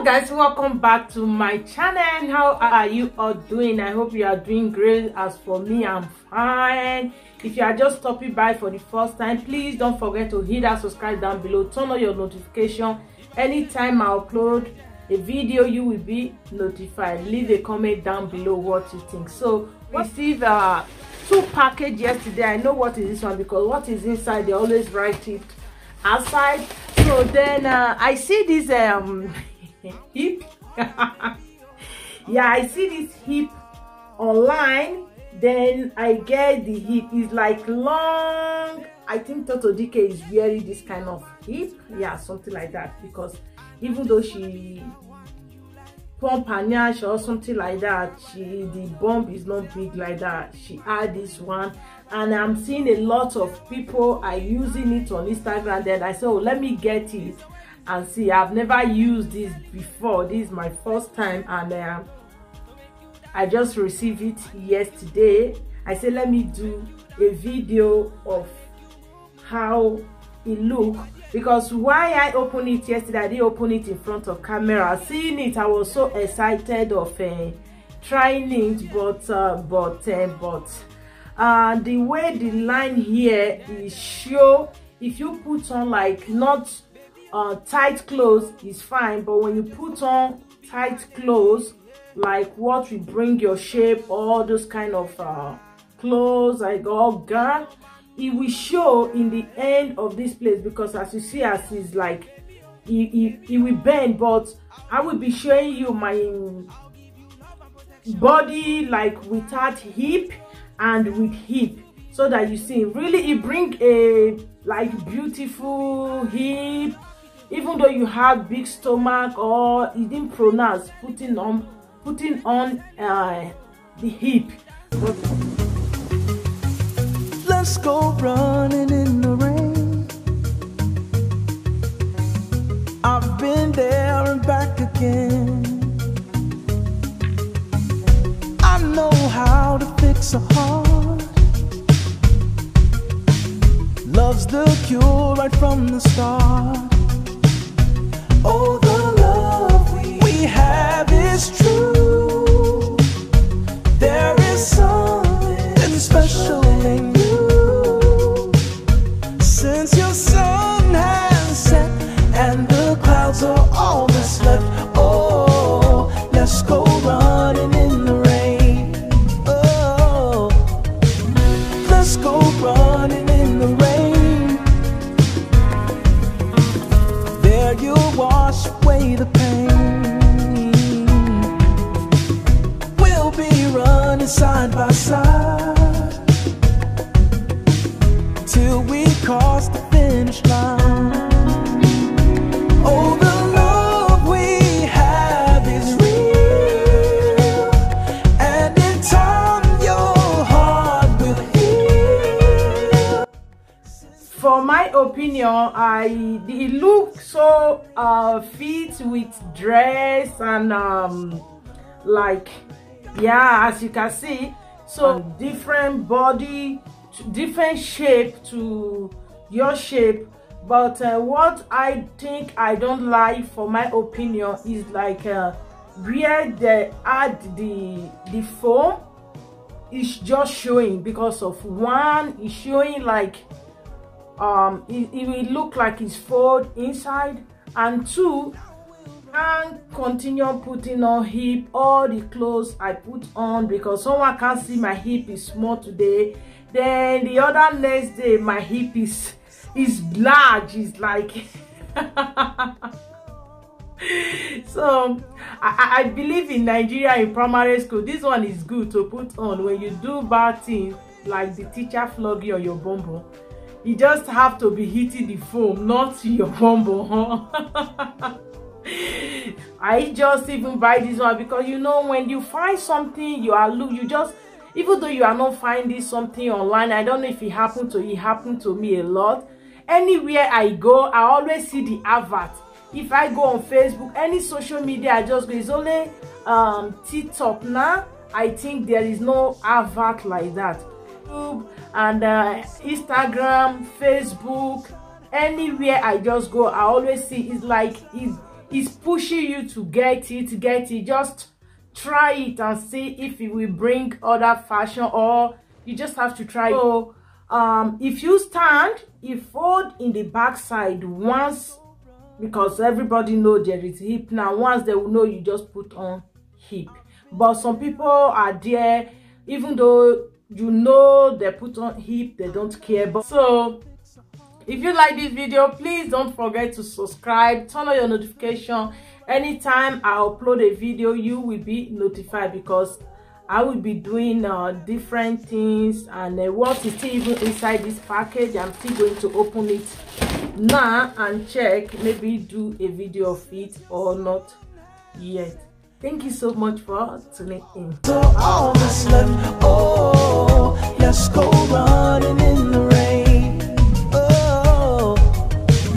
Guys, welcome back to my channel. How are you all doing? I hope you are doing great. As for me, I'm fine. If you are just stopping by for the first time, please don't forget to hit that subscribe down below, turn on your notification. Anytime I upload a video, you will be notified. Leave a comment down below what you think. So we received two packages yesterday. I know what is this one because what is inside they always write it outside. So then I see this hip. Yeah, I see this hip online. Then I get the hip is like long. I think Toto DK is wearing this kind of hip, yeah, something like that, because even though she pump her nyash or something like that, the bump is not big like that. She had this one, and I'm seeing a lot of people are using it on Instagram. Then I said, oh, let me get it and see. I've never used this before. This is my first time, and I just received it yesterday. I said, let me do a video of how it look, because why I opened it yesterday, I didn't open it in front of camera. Seeing it, I was so excited of trying it, but the way the line here is show, if you put on like not tight clothes is fine, but when you put on tight clothes like what will bring your shape, all those kind of clothes like all gown, it will show in the end of this place, because as you see, as is like it will bend, but I will be showing you my body like without hip and with hip, so that you see really it bring a like beautiful hip, even though you have big stomach or it didn't pronounce putting on the hip. Let's go running in the rain. I've been there and back again. I know how to fix a heart. Love's the cure right from the start. Oh, the love we have is true. There is something special in you. Since your sun has set and the clouds are all that's left, oh, let's go running in the rain. Oh, let's go running in the rain. There you'll wash away the pain. We'll be running side by side till we cross the finish line. Oh, the love we have is real, and in time your heart will heal. For my opinion, it looks so fit with dress and like, yeah, as you can see, so different body, different shape to your shape. But what I think I don't like, for my opinion, is like where they add the foam is just showing, because of one is showing like it will look like it's fold inside, and two, and continue putting on hip all the clothes I put on, because someone can't see my hip is small today, then the other next day my hip is large, is like so I believe in Nigeria, in primary school, this one is good to put on when you do bad things, like the teacher flog you on your bumbo. You just have to be hitting the foam, not your bumbo, huh? I just even buy this one because, you know, when you find something, you just, even though you are not finding something online, I don't know if it happened to me a lot. Anywhere I go, I always see the advert. If I go on Facebook, any social media, I just go. It's only TikTok now. I think there is no advert like that. YouTube and Instagram, Facebook, anywhere I just go, I always see it's like is pushing you to get it. Just try it and see if it will bring other fashion, or you just have to try. So if you stand, you fold in the back side once, because everybody know there is hip now. Once they will know, you just put on hip. But some people are there, even though you know they put on hip, they don't care. But so if you like this video, please don't forget to subscribe, turn on your notification. Anytime I upload a video, you will be notified, because I will be doing different things. And what is still even inside this package, I'm still going to open it now and check, maybe do a video of it or not yet. Thank you so much for tuning in. So all that's left, oh, let's go running.